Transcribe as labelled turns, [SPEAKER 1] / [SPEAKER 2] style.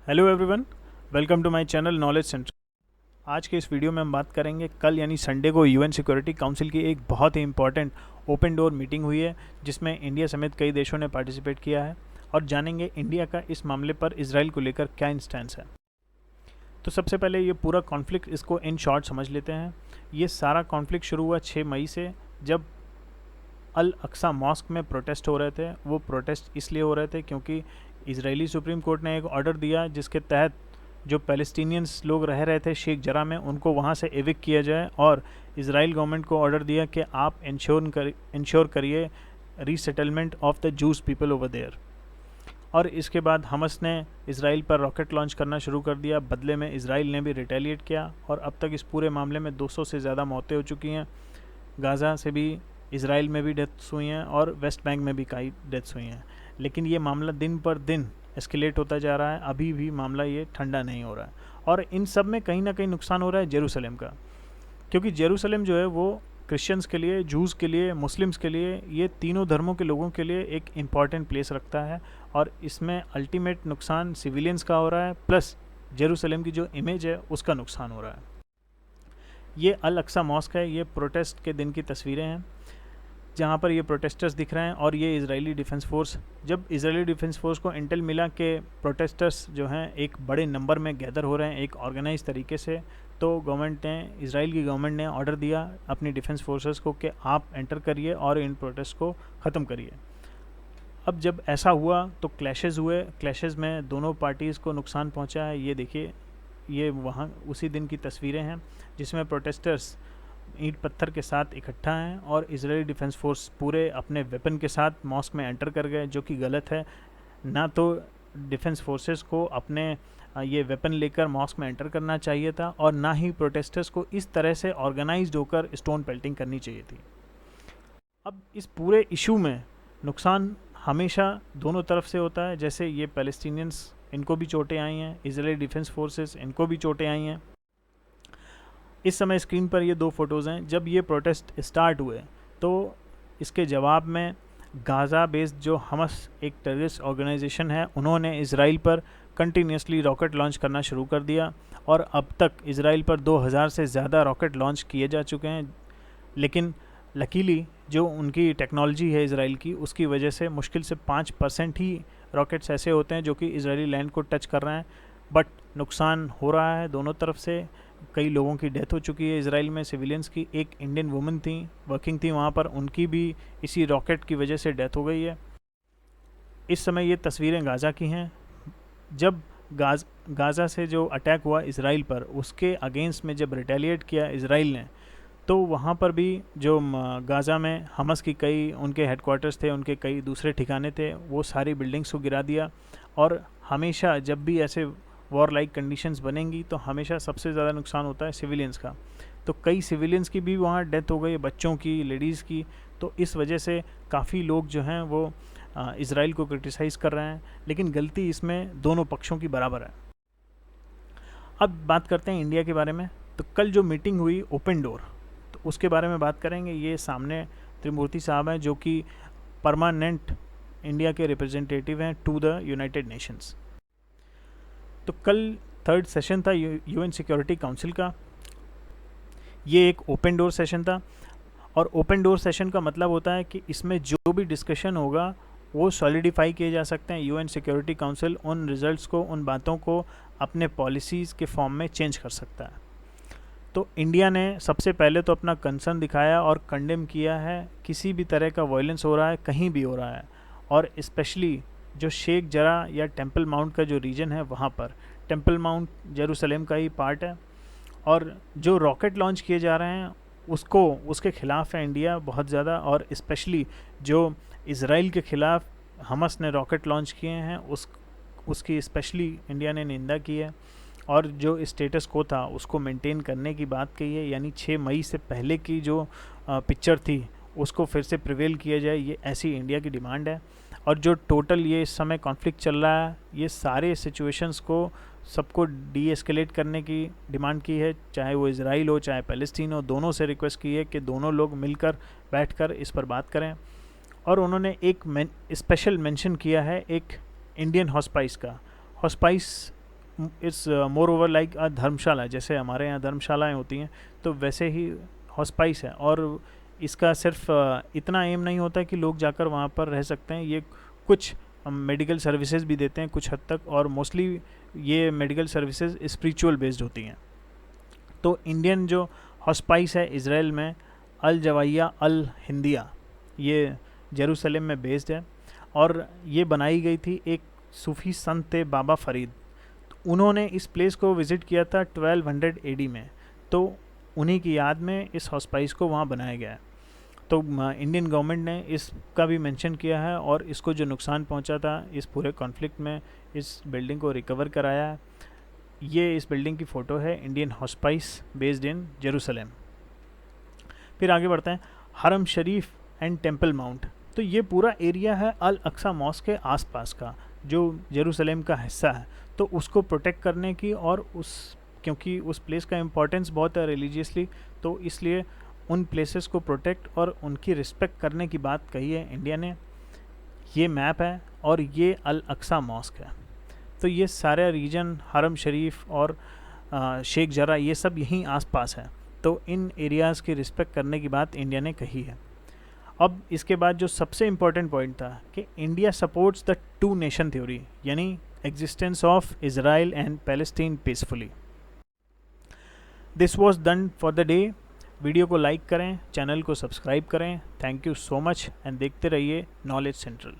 [SPEAKER 1] Hello everyone, welcome to my channel knowledge centre. आज के इस वीडियो में हम बात करेंगे कल यानी संडे को यूएन सिक्योरिटी काउंसिल की एक बहुत ही इंपॉर्टेंट ओपन डोर मीटिंग हुई है जिसमें इंडिया समेत कई देशों ने पार्टिसिपेट किया है और जानेंगे इंडिया का इस मामले पर इजराइल को लेकर क्या स्टैंड है। तो सबसे पहले ये पूरा कॉन्फ्लिक्ट इसको इन शॉर्ट समझ लेते हैं। ये सारा कॉन्फ्लिक्ट शुरू हुआ 6 मई से, जब अल अक्सा मॉस्क में प्रोटेस्ट हो रहे थे। वो प्रोटेस्ट इसलिए हो रहे थे क्योंकि इजरायली सुप्रीम कोर्ट ने एक ऑर्डर दिया जिसके तहत जो पैलेस्टीनियंस लोग रह रहे थे शेख जरा में, उनको वहाँ से एविक किया जाए और इजराइल गवर्नमेंट को ऑर्डर दिया कि आप इंश्योर करिए resettlement of the Jews people over there. और इसके बाद हमस ने इजराइल पर रॉकेट लॉन्च करना शुरू कर दिया। बदले में इजराइल ने भी रिटेलिएट किया और अब तक इस पूरे मामले में 200 से ज़्यादा मौतें हो चुकी हैं। गाज़ा से भी, इजराइल में भी डेथ्स हुई हैं और वेस्ट बैंक में भी कई डेथ्स हुई हैं। लेकिन ये मामला दिन पर दिन एस्केलेट होता जा रहा है, अभी भी मामला ये ठंडा नहीं हो रहा है। और इन सब में कहीं ना कहीं नुकसान हो रहा है जेरूसलम का, क्योंकि जेरूसलम जो है वो क्रिश्चियंस के लिए, जूज़ के लिए, मुस्लिम्स के लिए, ये तीनों धर्मों के लोगों के लिए एक इम्पॉर्टेंट प्लेस रखता है। और इसमें अल्टीमेट नुकसान सिविलियंस का हो रहा है, प्लस जेरूसलम की जो इमेज है उसका नुकसान हो रहा है। ये अल अक्सा मॉस्क है, ये प्रोटेस्ट के दिन की तस्वीरें हैं जहाँ पर ये प्रोटेस्टर्स दिख रहे हैं और ये इजरायली डिफेंस फोर्स। जब इजरायली डिफेंस फोर्स को इंटेल मिला कि प्रोटेस्टर्स जो हैं एक बड़े नंबर में गैदर हो रहे हैं एक ऑर्गेनाइज तरीके से, तो गवर्नमेंट ने, इजराइल की गवर्नमेंट ने ऑर्डर दिया अपनी डिफेंस फोर्सेस को कि आप एंटर करिए और इन प्रोटेस्ट को ख़त्म करिए। अब जब ऐसा हुआ तो क्लैशेज़ हुए, क्लैशेज़ में दोनों पार्टीज़ को नुकसान पहुँचा है। ये देखिए, ये वहाँ उसी दिन की तस्वीरें हैं जिसमें प्रोटेस्टर्स ईंट पत्थर के साथ इकट्ठा हैं और इजरायली डिफेंस फोर्स पूरे अपने वेपन के साथ मॉस्क में एंटर कर गए, जो कि गलत है। ना तो डिफेंस फोर्सेस को अपने ये वेपन लेकर मॉस्क में एंटर करना चाहिए था और ना ही प्रोटेस्टर्स को इस तरह से ऑर्गेनाइज्ड होकर स्टोन पेल्टिंग करनी चाहिए थी। अब इस पूरे इशू में नुकसान हमेशा दोनों तरफ से होता है। जैसे ये पैलेस्टीनियंस, इनको भी चोटें आई हैं, इजरायली डिफेंस फोर्सेस, इनको भी चोटें आई हैं। इस समय स्क्रीन पर ये दो फोटोज़ हैं। जब ये प्रोटेस्ट स्टार्ट हुए तो इसके जवाब में गाज़ा बेस्ड जो हमस एक टेररिस्ट ऑर्गेनाइजेशन है, उन्होंने इजराइल पर कंटिन्यूसली रॉकेट लॉन्च करना शुरू कर दिया और अब तक इजराइल पर 2000 से ज़्यादा रॉकेट लॉन्च किए जा चुके हैं। लेकिन लकीली जो उनकी टेक्नोलॉजी है इजराइल की, उसकी वजह से मुश्किल से 5% ही रॉकेट्स ऐसे होते हैं जो कि इजरायली लैंड को टच कर रहे हैं। बट नुकसान हो रहा है दोनों तरफ से। कई लोगों की डेथ हो चुकी है इजराइल में, सिविलियंस की। एक इंडियन वुमन थी, वर्किंग थी वहाँ पर, उनकी भी इसी रॉकेट की वजह से डेथ हो गई है। इस समय ये तस्वीरें गाज़ा की हैं। जब गाज़ा से जो अटैक हुआ इजराइल पर, उसके अगेंस्ट में जब रिटेलिएट किया इजराइल ने, तो वहाँ पर भी जो गाज़ा में हमस की कई उनके हेडक्वार्टर्स थे, उनके कई दूसरे ठिकाने थे, वो सारी बिल्डिंग्स को गिरा दिया। और हमेशा जब भी ऐसे वॉर लाइक कंडीशंस बनेंगी तो हमेशा सबसे ज़्यादा नुकसान होता है सिविलियंस का। तो कई सिविलियंस की भी वहाँ डेथ हो गई, बच्चों की, लेडीज़ की। तो इस वजह से काफ़ी लोग जो हैं वो इजराइल को क्रिटिसाइज़ कर रहे हैं, लेकिन गलती इसमें दोनों पक्षों की बराबर है। अब बात करते हैं इंडिया के बारे में। तो कल जो मीटिंग हुई ओपन डोर, तो उसके बारे में बात करेंगे। ये सामने त्रिमूर्ति साहब हैं जो कि परमानेंट इंडिया के रिप्रेजेंटेटिव हैं टू द यूनाइटेड नेशंस। तो कल 3rd सेशन था यूएन सिक्योरिटी काउंसिल का। ये एक ओपन डोर सेशन था और ओपन डोर सेशन का मतलब होता है कि इसमें जो भी डिस्कशन होगा वो सॉलिडिफाई किए जा सकते हैं। यूएन सिक्योरिटी काउंसिल उन रिजल्ट्स को, उन बातों को अपने पॉलिसीज़ के फॉर्म में चेंज कर सकता है। तो इंडिया ने सबसे पहले तो अपना कंसर्न दिखाया और कंडेम किया है किसी भी तरह का वायलेंस हो रहा है, कहीं भी हो रहा है। और स्पेशली जो शेख जरा या टेम्पल माउंट का जो रीजन है, वहाँ पर टेम्पल माउंट जेरूसलम का ही पार्ट है और जो रॉकेट लॉन्च किए जा रहे हैं उसके ख़िलाफ़ है इंडिया बहुत ज़्यादा। और स्पेशली जो इज़राइल के ख़िलाफ़ हमस ने रॉकेट लॉन्च किए हैं उसकी स्पेशली इंडिया ने निंदा की है और जो स्टेटस को था उसको मेंटेन करने की बात कही है। यानी 6 मई से पहले की जो पिक्चर थी उसको फिर से प्रिवेल किया जाए, ये ऐसी इंडिया की डिमांड है। और जो टोटल ये इस समय कॉन्फ्लिक्ट चल रहा है, ये सारे सिचुएशंस को सबको डी एस्केलेट करने की डिमांड की है, चाहे वो इजराइल हो चाहे पैलेस्टीन हो। दोनों से रिक्वेस्ट की है कि दोनों लोग मिलकर बैठकर इस पर बात करें। और उन्होंने एक स्पेशल मेंशन किया है एक इंडियन हॉस्पाइस का। Hospice it's more over like a dharamshala, जैसे हमारे यहाँ धर्मशालाएँ होती हैं, तो वैसे ही हॉस्पाइस है। और इसका सिर्फ इतना एम नहीं होता कि लोग जाकर वहाँ पर रह सकते हैं, ये कुछ मेडिकल सर्विसेज भी देते हैं कुछ हद तक, और मोस्टली ये मेडिकल सर्विसेज स्पिरिचुअल बेस्ड होती हैं। तो इंडियन जो हॉस्पाइस है इज़राइल में, अल जवाइया अल हिंदिया, ये जेरूसलम में बेस्ड है, और ये बनाई गई थी एक सूफ़ी संत थे बाबा फरीद। तो उन्होंने इस प्लेस को विज़िट किया था 1200 AD में, तो उन्हीं की याद में इस हॉस्पाइस को वहाँ बनाया गया है। तो इंडियन गवर्नमेंट ने इसका भी मेंशन किया है, और इसको जो नुकसान पहुँचा था इस पूरे कॉन्फ्लिक्ट में, इस बिल्डिंग को रिकवर कराया है। ये इस बिल्डिंग की फ़ोटो है, Indian hospice based in Jerusalem. फिर आगे बढ़ते हैं, हरम शरीफ एंड टेम्पल माउंट। तो ये पूरा एरिया है अल अक्सा मॉस्क के आसपास का, जो जेरूसलम का हिस्सा है। तो उसको प्रोटेक्ट करने की, और क्योंकि उस प्लेस का इम्पोर्टेंस बहुत है रिलीजियसली, तो इसलिए उन प्लेसेस को प्रोटेक्ट और उनकी रिस्पेक्ट करने की बात कही है इंडिया ने। ये मैप है, और ये अल अक्सा मॉस्क है। तो ये सारे रीजन, हरम शरीफ और शेख जरा, ये सब यहीं आसपास है। तो इन एरियाज़ की रिस्पेक्ट करने की बात इंडिया ने कही है। अब इसके बाद जो सबसे इम्पॉर्टेंट पॉइंट था कि India supports the two nation theory, यानी existence of Israel and Palestine peacefully. This was done for the day. Video को लाइक करें, चैनल को सब्सक्राइब करें। Thank you so much, and देखते रहिए नॉलेज सेंट्रल।